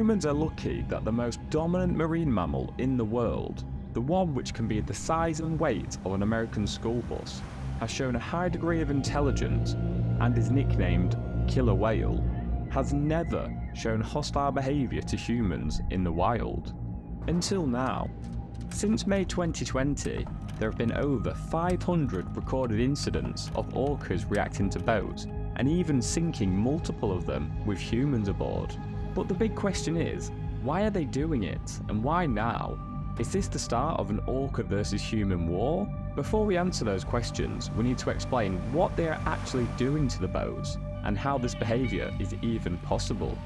Humans are lucky that the most dominant marine mammal in the world, the one which can be the size and weight of an American school bus, has shown a high degree of intelligence and is nicknamed killer whale, has never shown hostile behaviour to humans in the wild. Until now. Since May 2020, there have been over 500 recorded incidents of orcas reacting to boats and even sinking multiple of them with humans aboard. But the big question is, why are they doing it and why now? Is this the start of an orca versus human war? Before we answer those questions, we need to explain what they are actually doing to the boats and how this behaviour is even possible.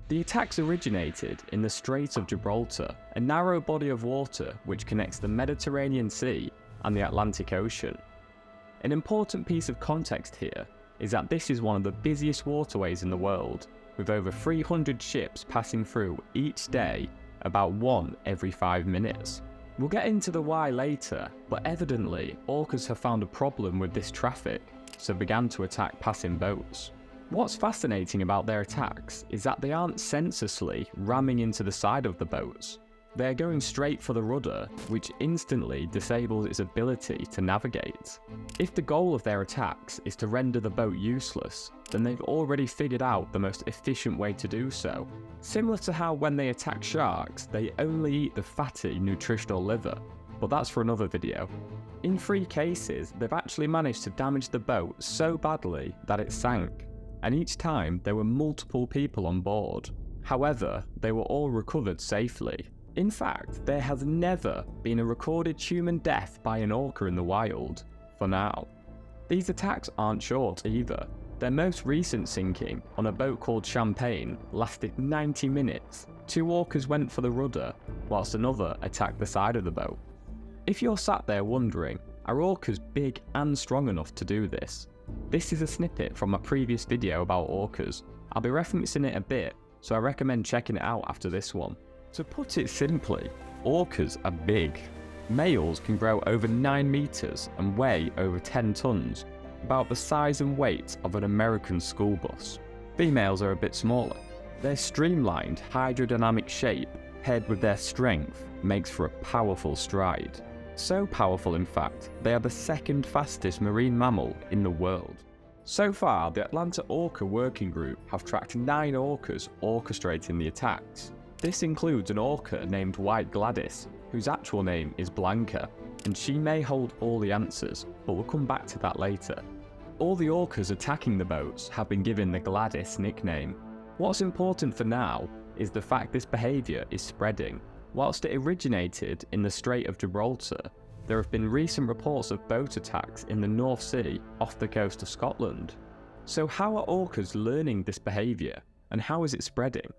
The attacks originated in the Strait of Gibraltar, a narrow body of water which connects the Mediterranean Sea and the Atlantic Ocean. An important piece of context here is that this is one of the busiest waterways in the world, with over 300 ships passing through each day, about one every 5 minutes. We'll get into the why later, but evidently orcas have found a problem with this traffic, so began to attack passing boats. What's fascinating about their attacks is that they aren't senselessly ramming into the side of the boats. They're going straight for the rudder, which instantly disables its ability to navigate. If the goal of their attacks is to render the boat useless, then they've already figured out the most efficient way to do so. Similar to how when they attack sharks, they only eat the fatty nutritional liver, but that's for another video. In 3 cases, they've actually managed to damage the boat so badly that it sank, and each time there were multiple people on board. However, they were all recovered safely. In fact, there has never been a recorded human death by an orca in the wild, for now. These attacks aren't short either. Their most recent sinking, on a boat called Champagne, lasted 90 minutes. 2 orcas went for the rudder, whilst another attacked the side of the boat. If you're sat there wondering, are orcas big and strong enough to do this? This is a snippet from my previous video about orcas. I'll be referencing it a bit, so I recommend checking it out after this one. To put it simply, orcas are big. Males can grow over 9 meters and weigh over 10 tons, about the size and weight of an American school bus. Females are a bit smaller. Their streamlined hydrodynamic shape, paired with their strength, makes for a powerful stride. So powerful in fact, they are the 2nd fastest marine mammal in the world. So far, the Atlanta Orca Working Group have tracked 9 orcas orchestrating the attacks. This includes an orca named White Gladys, whose actual name is Blanca, and she may hold all the answers, but we'll come back to that later. All the orcas attacking the boats have been given the Gladys nickname. What's important for now is the fact this behaviour is spreading. Whilst it originated in the Strait of Gibraltar, there have been recent reports of boat attacks in the North Sea off the coast of Scotland. So how are orcas learning this behaviour, and how is it spreading?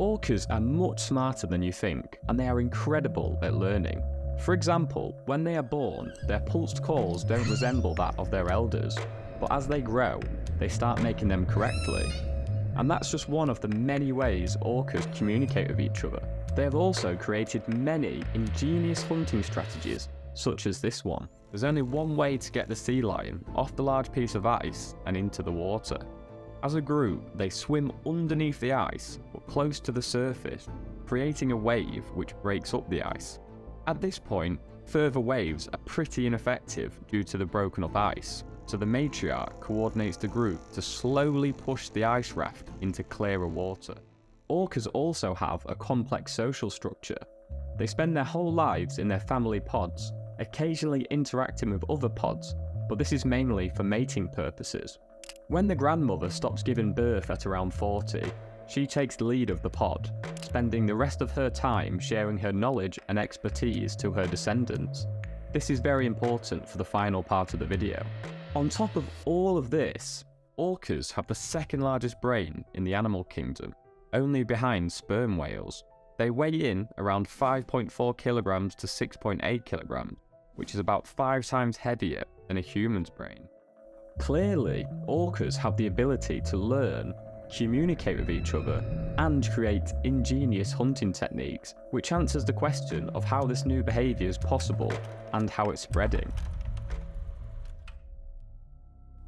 Orcas are much smarter than you think, and they are incredible at learning. For example, when they are born, their pulsed calls don't resemble that of their elders, but as they grow, they start making them correctly. And that's just one of the many ways orcas communicate with each other. They have also created many ingenious hunting strategies, such as this one. There's only one way to get the sea lion off the large piece of ice and into the water. As a group, they swim underneath the ice, but close to the surface, creating a wave which breaks up the ice. At this point, further waves are pretty ineffective due to the broken up ice, so the matriarch coordinates the group to slowly push the ice raft into clearer water. Orcas also have a complex social structure. They spend their whole lives in their family pods, occasionally interacting with other pods, but this is mainly for mating purposes. When the grandmother stops giving birth at around 40, she takes the lead of the pod, spending the rest of her time sharing her knowledge and expertise to her descendants. This is very important for the final part of the video. On top of all of this, orcas have the 2nd largest brain in the animal kingdom, only behind sperm whales. They weigh in around 5.4 kilograms to 6.8 kilograms, which is about 5 times heavier than a human's brain. Clearly, orcas have the ability to learn, communicate with each other, and create ingenious hunting techniques, which answers the question of how this new behaviour is possible and how it's spreading.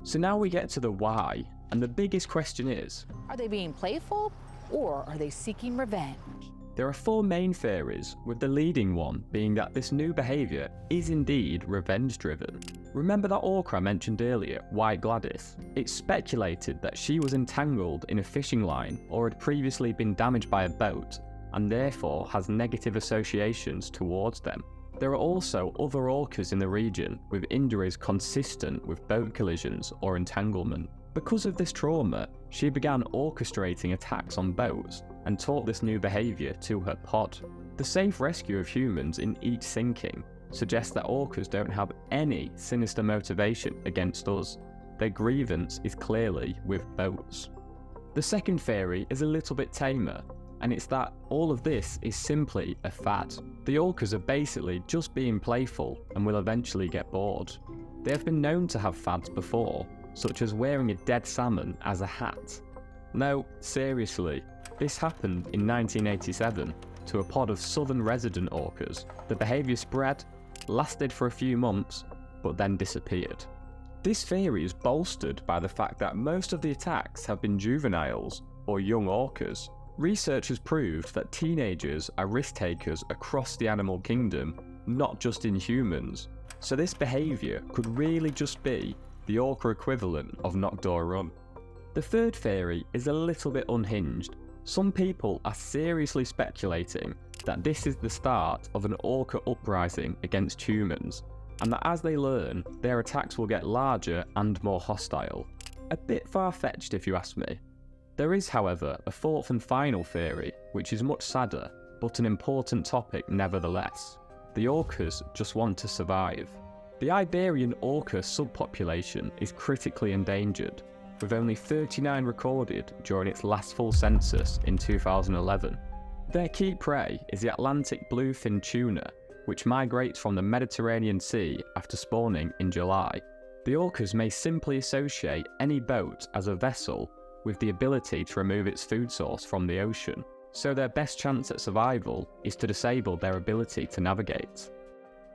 So now we get to the why, and the biggest question is, Are they being playful, or are they seeking revenge? there are 4 main theories, with the leading one being that this new behaviour is indeed revenge-driven. Remember that orca I mentioned earlier, White Gladys? It's speculated that she was entangled in a fishing line or had previously been damaged by a boat, and therefore has negative associations towards them. There are also other orcas in the region with injuries consistent with boat collisions or entanglement. Because of this trauma, she began orchestrating attacks on boats and taught this new behaviour to her pod. The safe rescue of humans in each sinking suggests that orcas don't have any sinister motivation against us. Their grievance is clearly with boats. The second theory is a little bit tamer, and it's that all of this is simply a fad. The orcas are basically just being playful and will eventually get bored. They have been known to have fads before, such as wearing a dead salmon as a hat. No, seriously, this happened in 1987 to a pod of southern resident orcas. The behaviour spread, lasted for a few months, but then disappeared. This theory is bolstered by the fact that most of the attacks have been juveniles, or young orcas. Researchers proved that teenagers are risk takers across the animal kingdom, not just in humans. So this behaviour could really just be the orca equivalent of knock-door run. The third theory is a little bit unhinged. Some people are seriously speculating that this is the start of an orca uprising against humans, and that as they learn, their attacks will get larger and more hostile. A bit far-fetched if you ask me. There is, however, a fourth and final theory, which is much sadder, but an important topic nevertheless. The orcas just want to survive. The Iberian orca subpopulation is critically endangered, with only 39 recorded during its last full census in 2011. Their key prey is the Atlantic bluefin tuna, which migrates from the Mediterranean Sea after spawning in July. The orcas may simply associate any boat as a vessel with the ability to remove its food source from the ocean, so their best chance at survival is to disable their ability to navigate.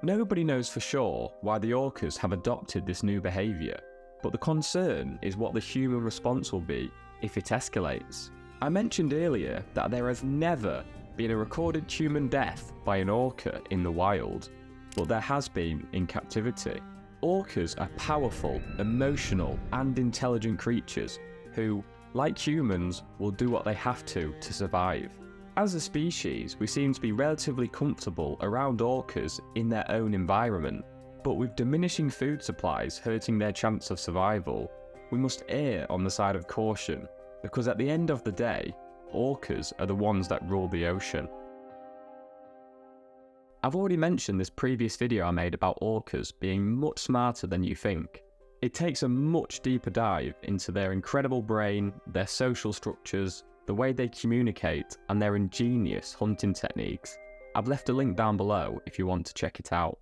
Nobody knows for sure why the orcas have adopted this new behaviour, but the concern is what the human response will be if it escalates. I mentioned earlier that there has never been a recorded human death by an orca in the wild, but there has been in captivity. Orcas are powerful, emotional, and intelligent creatures who, like humans, will do what they have to survive. As a species, we seem to be relatively comfortable around orcas in their own environment, but with diminishing food supplies hurting their chance of survival, we must err on the side of caution, because at the end of the day, orcas are the ones that rule the ocean. I've already mentioned this previous video I made about orcas being much smarter than you think. It takes a much deeper dive into their incredible brain, their social structures, the way they communicate, and their ingenious hunting techniques. I've left a link down below if you want to check it out.